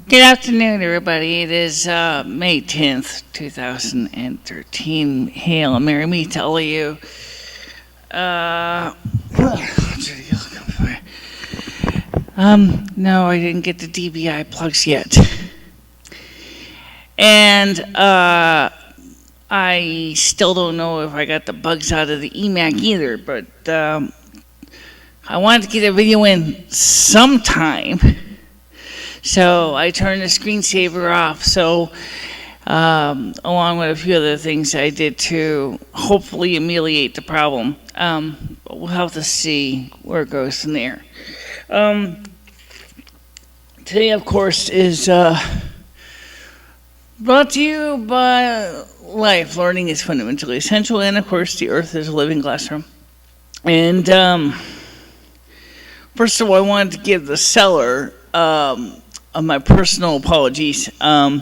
Good afternoon, everybody. It is May 10th, 2013. Hail Mary, me tell you. No, I didn't get the DBI plugs yet. And I still don't know if I got the bugs out of the eMac either, but I wanted to get a video in sometime. So I turned the screensaver off. So along with a few other things I did to hopefully ameliorate the problem. But we'll have to see where it goes from there. Today, of course, is brought to you by life. Learning is fundamentally essential, and of course, the Earth is a living classroom. And first of all, I wanted to give the seller my personal apologies. I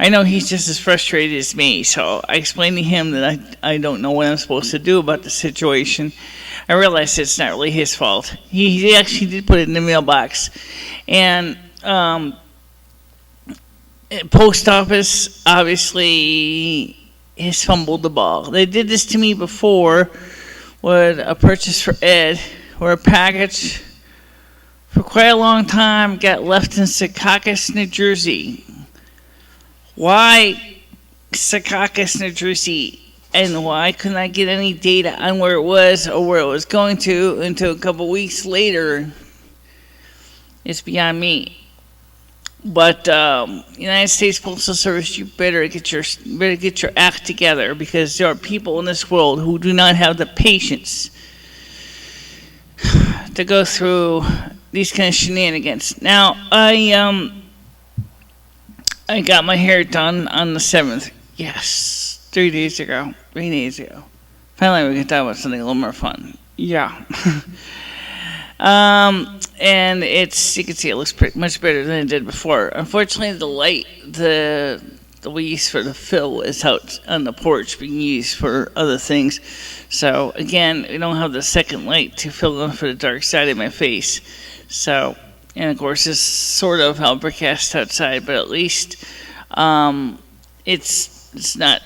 know he's just as frustrated as me, so I explained to him that I don't know what I'm supposed to do about the situation. I realized it's not really his fault. He actually did put it in the mailbox. And post office obviously has fumbled the ball. They did this to me before with a purchase for Ed, where a package for quite a long time got left in Secaucus, New Jersey. Why Secaucus, New Jersey? And why couldn't I get any data on where it was or where it was going to until a couple weeks later? It's beyond me. But United States Postal Service, you better get your act together, because there are people in this world who do not have the patience to go through these kind of shenanigans. Now, I got my hair done on the 7th. Yes, 3 days ago. Finally, we can talk about something a little more fun. Yeah. And it's, you can see it looks much better than it did before. Unfortunately, the light, the we use for the fill is out on the porch being used for other things. So again, we don't have the second light to fill in for the dark side of my face. So, and of course, it's sort of overcast outside, but at least it's not.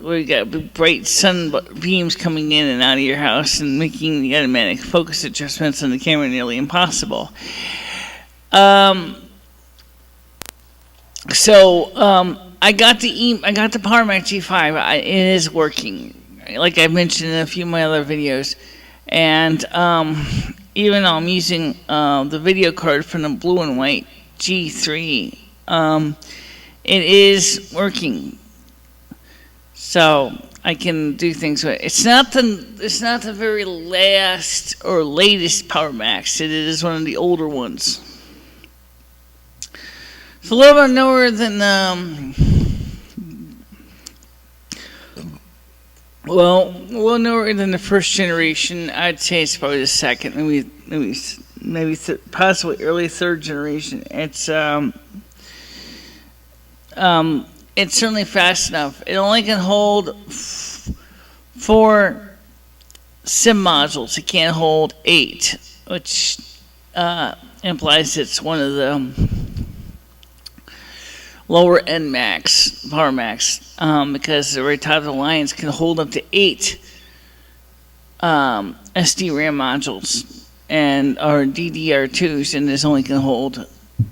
We got bright sun beams coming in and out of your house and making the automatic focus adjustments on the camera nearly impossible. So I got the Powermac G5. It is working, like I mentioned in a few of my other videos, and even though I'm using the video card from the blue and white G3, it is working. So I can do things with it. It's not the very last or latest Powermacs. It is one of the older ones. It's a little bit newer than a little newer than the first generation. I'd say it's probably the second, maybe possibly early third generation. It's certainly fast enough. It only can hold 4 SIM modules. It can't hold 8, which implies it's one of the lower end Powermacs, because the very top of the lines can hold up to 8 SD RAM modules or DDR2s, and this only can hold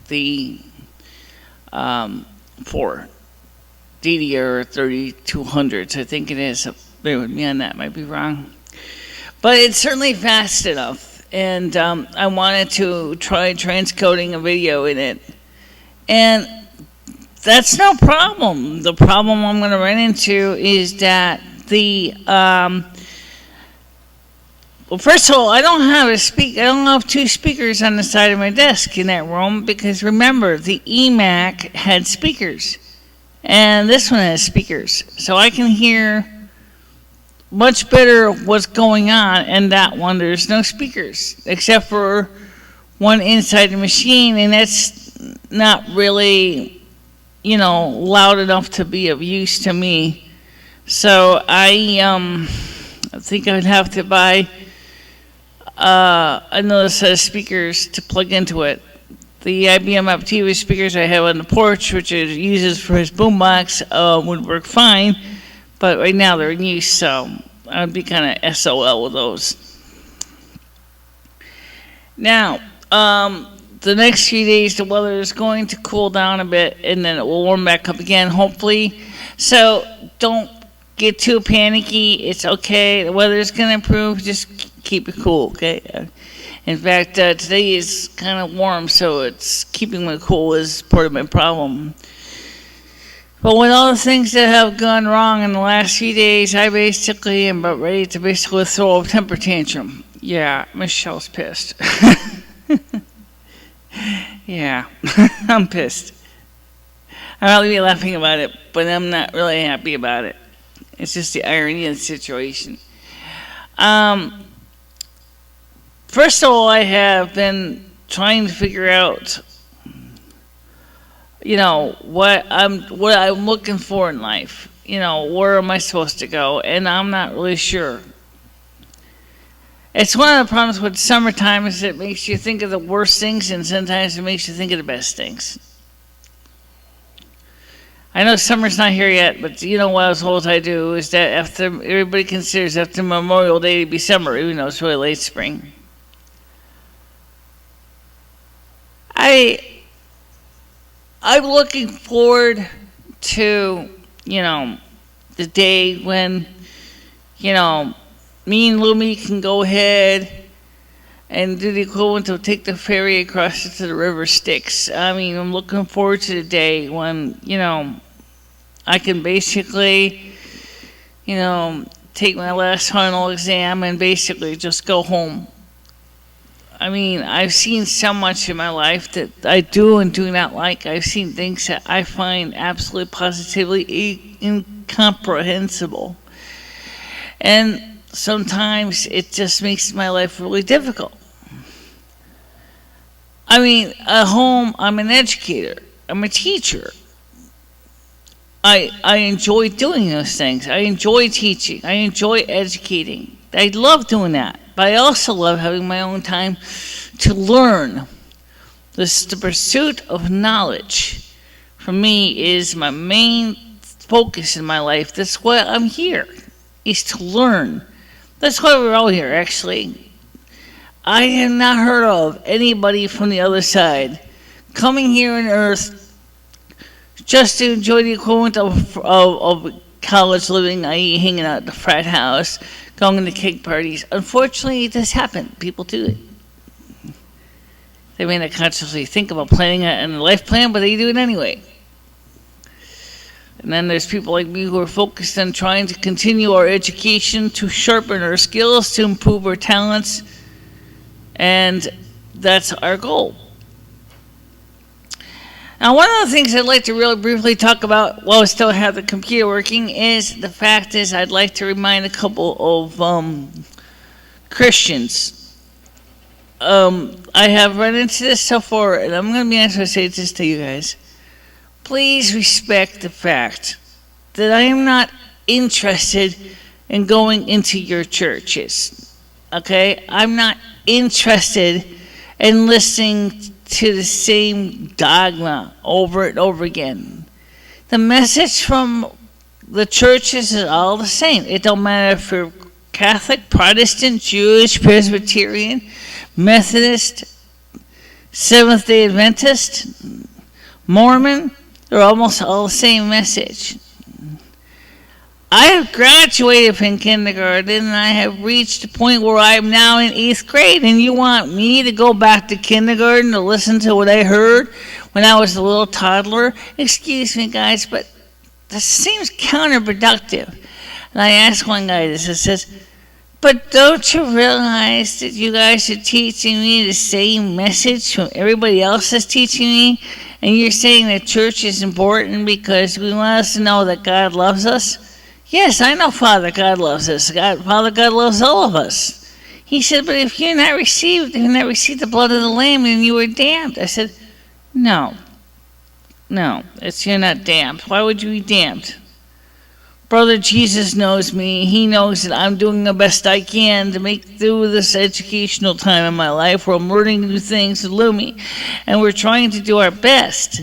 the 4 DDR 3200s, I think it is. Bear with me on that, might be wrong. But it's certainly fast enough, and I wanted to try transcoding a video in it. And that's no problem. The problem I'm going to run into is that well, first of all, I don't have 2 speakers on the side of my desk in that room, because remember, the eMac had speakers. And this one has speakers, so I can hear much better what's going on. And that one, there's no speakers except for one inside the machine, and that's not really, loud enough to be of use to me. So I think I'd have to buy another set of speakers to plug into it. The IBM Optiva speakers I have on the porch, which it uses for his boombox, would work fine. But right now they're in use, so I'd be kind of SOL with those. Now, the next few days the weather is going to cool down a bit, and then it will warm back up again, hopefully. So don't get too panicky. It's okay. The weather is going to improve. Just keep it cool, okay? In fact, today is kind of warm, so it's keeping me cool is part of my problem. But with all the things that have gone wrong in the last few days, I basically am about ready to basically throw a temper tantrum. Yeah, Michele's pissed. Yeah, I'm pissed. I'd rather be laughing about it, but I'm not really happy about it. It's just the irony of the situation. First of all, I have been trying to figure out, what I'm looking for in life. Where am I supposed to go? And I'm not really sure. It's one of the problems with summertime is it makes you think of the worst things, and sometimes it makes you think of the best things. I know summer's not here yet, but what I was told I do is that after everybody considers after Memorial Day to be summer, even though it's really late spring. I'm looking forward to, the day when, me and Lumi can go ahead and do the equivalent of take the ferry across to the river Styx. I'm looking forward to the day when, I can basically, take my last final exam and basically just go home. I've seen so much in my life that I do and do not like. I've seen things that I find absolutely positively incomprehensible. And sometimes it just makes my life really difficult. At home, I'm an educator. I'm a teacher. I enjoy doing those things. I enjoy teaching. I enjoy educating. I love doing that. But I also love having my own time to learn. The pursuit of knowledge, for me, is my main focus in my life. That's why I'm here, is to learn. That's why we're all here, actually. I have not heard of anybody from the other side coming here on Earth just to enjoy the equivalent of college living, i.e. hanging out at the frat house, going to cake parties. Unfortunately, this happened. People do it. They may not consciously think about planning it in a life plan, but they do it anyway. And then there's people like me who are focused on trying to continue our education, to sharpen our skills, to improve our talents, and that's our goal. Now, one of the things I'd like to really briefly talk about while I still have the computer working is the fact is I'd like to remind a couple of Christians. I have run into this so far, and I'm going to be honest and say this to you guys. Please respect the fact that I am not interested in going into your churches. Okay? I'm not interested in listening to the same dogma over and over again. The message from the churches is all the same. It don't matter if you're Catholic, Protestant, Jewish, Presbyterian, Methodist, Seventh-day Adventist, Mormon. They're almost all the same message. I have graduated from kindergarten and I have reached a point where I am now in 8th grade, and you want me to go back to kindergarten to listen to what I heard when I was a little toddler? Excuse me, guys, but this seems counterproductive. And I asked one guy this, it says, but don't you realize that you guys are teaching me the same message from everybody else is teaching me? And you're saying that church is important because we want us to know that God loves us? Yes, I know Father God loves us. Father God loves all of us. He said, but if you're not received the blood of the Lamb, then you were damned. I said, no, it's you're not damned. Why would you be damned? Brother Jesus knows me. He knows that I'm doing the best I can to make through this educational time in my life where I'm learning new things to Lumi. And we're trying to do our best.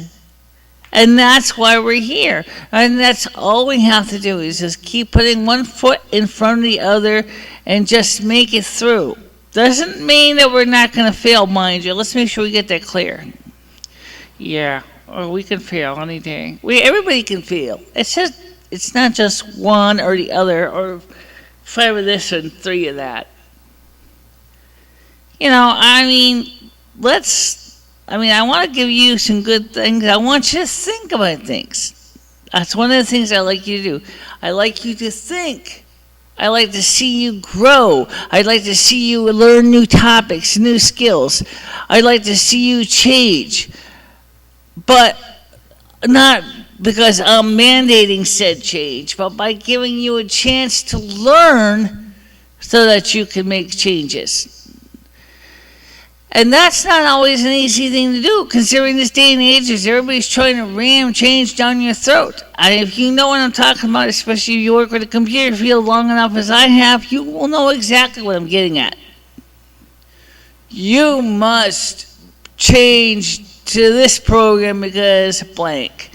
And that's why we're here. And that's all we have to do is just keep putting one foot in front of the other and just make it through. Doesn't mean that we're not going to fail, mind you. Let's make sure we get that clear. Yeah, or we can fail any day. Everybody can fail. It's not just one or the other, or 5 of this and 3 of that. I want to give you some good things. I want you to think about things. That's one of the things I like you to do. I like you to think. I like to see you grow. I'd like to see you learn new topics, new skills. I'd like to see you change. But not because I'm mandating said change, but by giving you a chance to learn so that you can make changes. And that's not always an easy thing to do, considering this day and age as everybody's trying to ram change down your throat. If you know what I'm talking about, especially if you work with a computer field long enough as I have, you will know exactly what I'm getting at. You must change to this program because blank.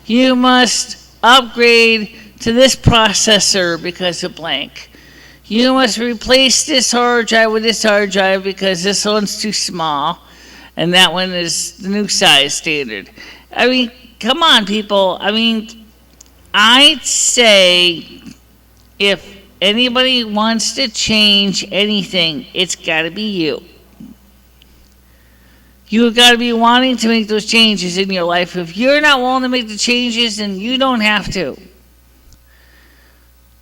You must upgrade to this processor because of blank. You must replace this hard drive with this hard drive because this one's too small and that one is the new size standard. Come on, people. I'd say if anybody wants to change anything, it's got to be you. You've got to be wanting to make those changes in your life. If you're not willing to make the changes, then you don't have to.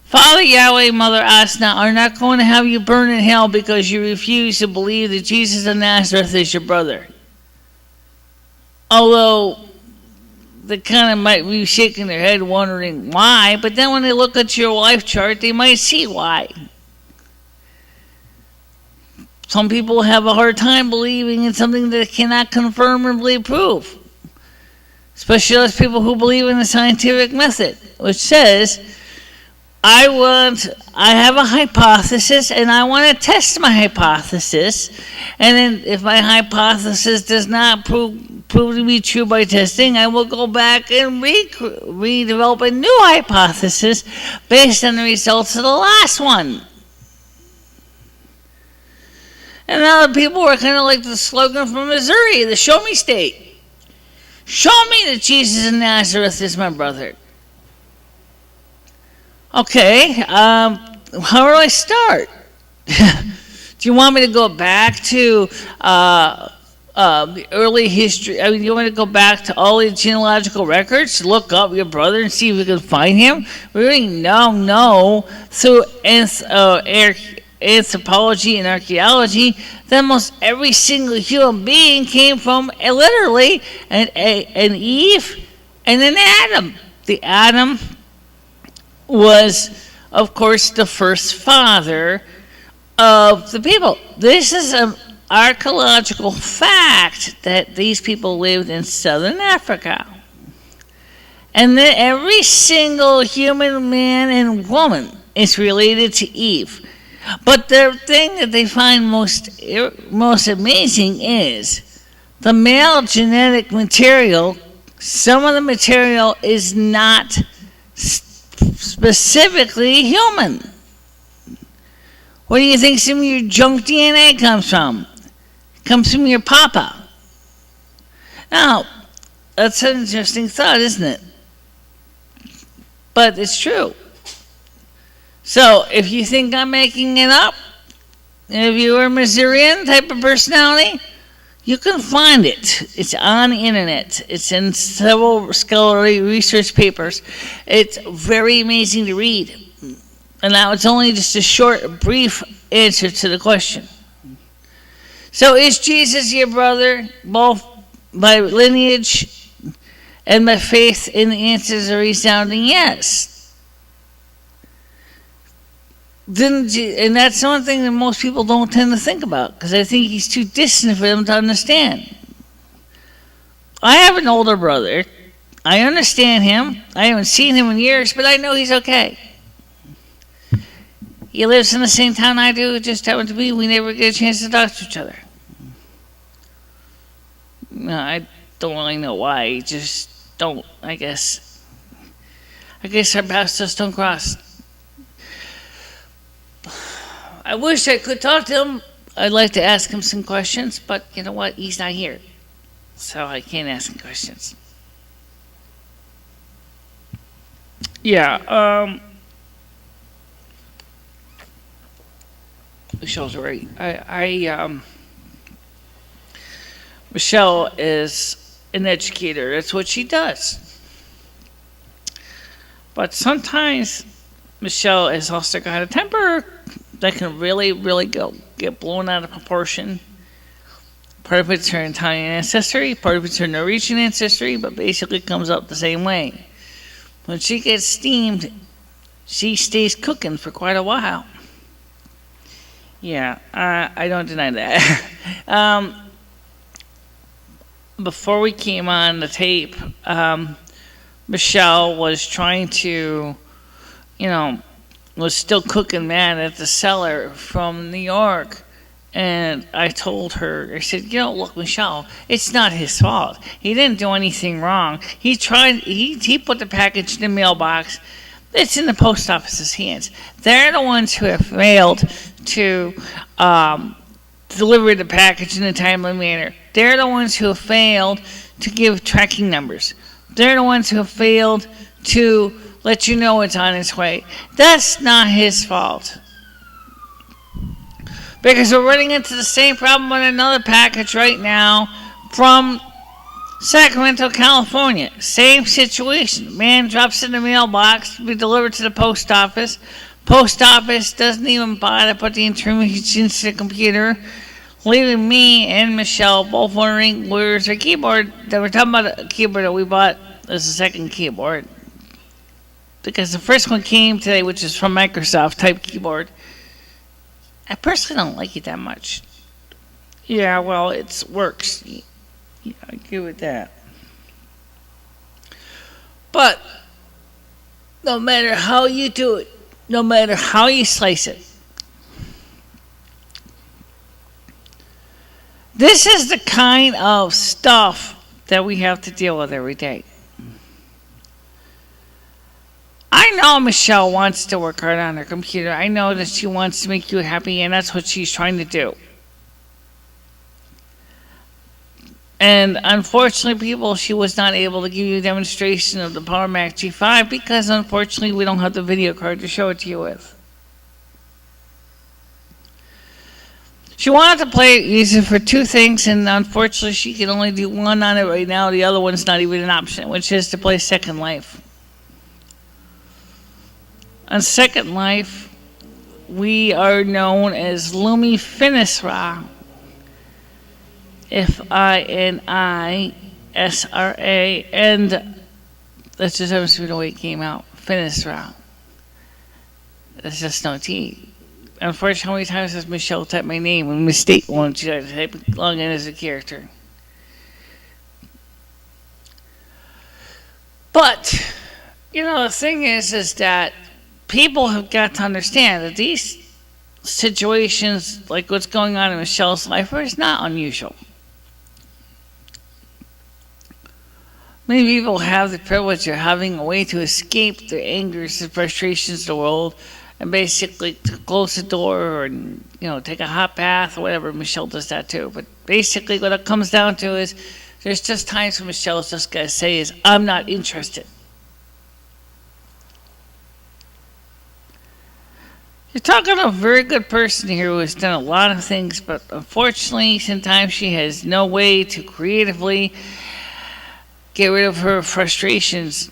Father Yahweh, Mother Asna are not going to have you burn in hell because you refuse to believe that Jesus of Nazareth is your brother. Although they kind of might be shaking their head wondering why, but then when they look at your life chart, they might see why. Some people have a hard time believing in something that they cannot confirmably prove. Especially those people who believe in the scientific method, which says, I have a hypothesis and I want to test my hypothesis, and then if my hypothesis does not prove to be true by testing, I will go back and redevelop a new hypothesis based on the results of the last one. And other people are kind of like the slogan from Missouri, the Show Me State. Show me that Jesus of Nazareth is my brother. Okay, how do I start? Do you want me to go back to the early history? Do you want me to go back to all the genealogical records, look up your brother and see if we can find him? We really know through anthropology and archaeology that almost every single human being came from literally an Eve and an Adam. The Adam was, of course, the first father of the people. This is an archaeological fact that these people lived in southern Africa. And that every single human man and woman is related to Eve. But the thing that they find most amazing is the male genetic material. Some of the material is not specifically human. Where do you think some of your junk DNA comes from? It comes from your papa. Now, that's an interesting thought, isn't it? But it's true. So, if you think I'm making it up, if you're a Missourian type of personality, you can find it. It's on the internet. It's in several scholarly research papers. It's very amazing to read. And now it's only just a short, brief answer to the question. So is Jesus your brother, both by lineage and by faith? And the answer is a resounding yes. And that's one thing that most people don't tend to think about, because I think he's too distant for them to understand. I have an older brother. I understand him. I haven't seen him in years, but I know he's okay. He lives in the same town I do. It just happened to be we never get a chance to talk to each other. No, I don't really know why. He just don't, I guess. I guess our paths just don't cross. I wish I could talk to him. I'd like to ask him some questions, but you know what? He's not here. So I can't ask him questions. Yeah, Michelle's right. Michele is an educator. That's what she does. But sometimes Michele has also got a temper that can really, really get blown out of proportion. Part of it's her Italian ancestry, part of it's her Norwegian ancestry, but basically it comes out the same way. When she gets steamed, she stays cooking for quite a while. Yeah, I don't deny that. Before we came on the tape, Michele was trying to, was still cooking mad at the seller from New York. And I told her, I said, look, Michele, it's not his fault. He didn't do anything wrong. He put the package in the mailbox. It's in the post office's hands. They're the ones who have failed to deliver the package in a timely manner. They're the ones who have failed to give tracking numbers. They're the ones who have failed to let you know it's on its way. That's not his fault. Because we're running into the same problem with another package right now from Sacramento, California. Same situation. Man drops in the mailbox to be delivered to the post office. Post office doesn't even bother to put the information into the computer, leaving me and Michele both wondering where's our keyboard. That we're talking about a keyboard that we bought as a second keyboard. Because the first one came today, which is from Microsoft type keyboard. I personally don't like it that much. Yeah, well, it works. Yeah, I agree with that. But no matter how you do it, no matter how you slice it, this is the kind of stuff that we have to deal with every day. I know Michele wants to work hard on her computer. I know that she wants to make you happy, and that's what she's trying to do. And unfortunately, people, she was not able to give you a demonstration of the Powermac G5 because unfortunately we don't have the video card to show it to you with. She wanted to use it for two things, and unfortunately she can only do one on it right now. The other one's not even an option, which is to play Second Life. On Second Life, we are known as Lumi Finisra. Finisra, and that's just happens to be the way it came out. Finisra. There's just no T. Unfortunately, how many times has Michele typed my name and mistake one? She had to type it long in as a character. But, the thing is that people have got to understand that these situations, like what's going on in Michele's life, is not unusual. Many people have the privilege of having a way to escape their angers and frustrations of the world, and basically to close the door or take a hot bath or whatever. Michele does that too. But basically, what it comes down to is there's just times when Michelle's just got to say is, "I'm not interested." You're talking to a very good person here who has done a lot of things, but unfortunately, sometimes she has no way to creatively get rid of her frustrations.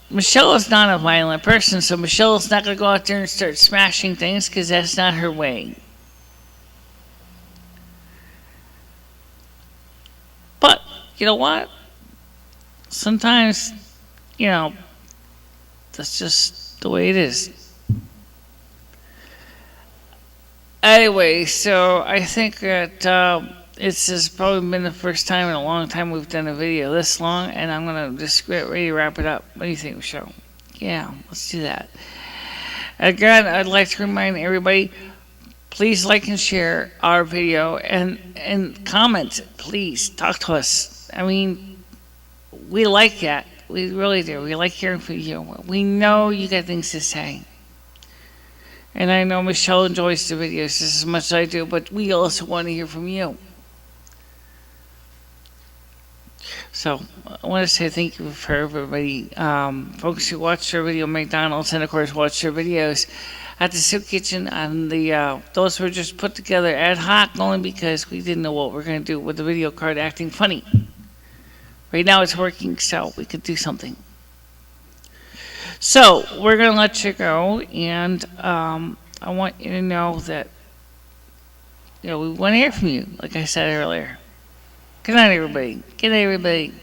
Michele is not a violent person, so Michele is not going to go out there and start smashing things because that's not her way. But, you know what? Sometimes, that's just the way it is. Anyway, so I think that It's just probably been the first time in a long time we've done a video this long, and I'm gonna just get ready to wrap it up. What do you think, Michele? Yeah, let's do that. Again, I'd like to remind everybody, please like and share our video and comment. Please talk to us. I mean, we like that. We really do. We like hearing from you. We know you got things to say. And I know Michele enjoys the videos just as much as I do, but we also want to hear from you. So I want to say thank you for everybody, folks who watched our video at McDonald's, and of course watched our videos at the soup kitchen. And those were just put together ad hoc only because we didn't know what we are going to do with the video card acting funny. Right now it's working, so we could do something. So we're going to let you go, and I want you to know that we want to hear from you, like I said earlier. Good night, everybody. Good night, everybody.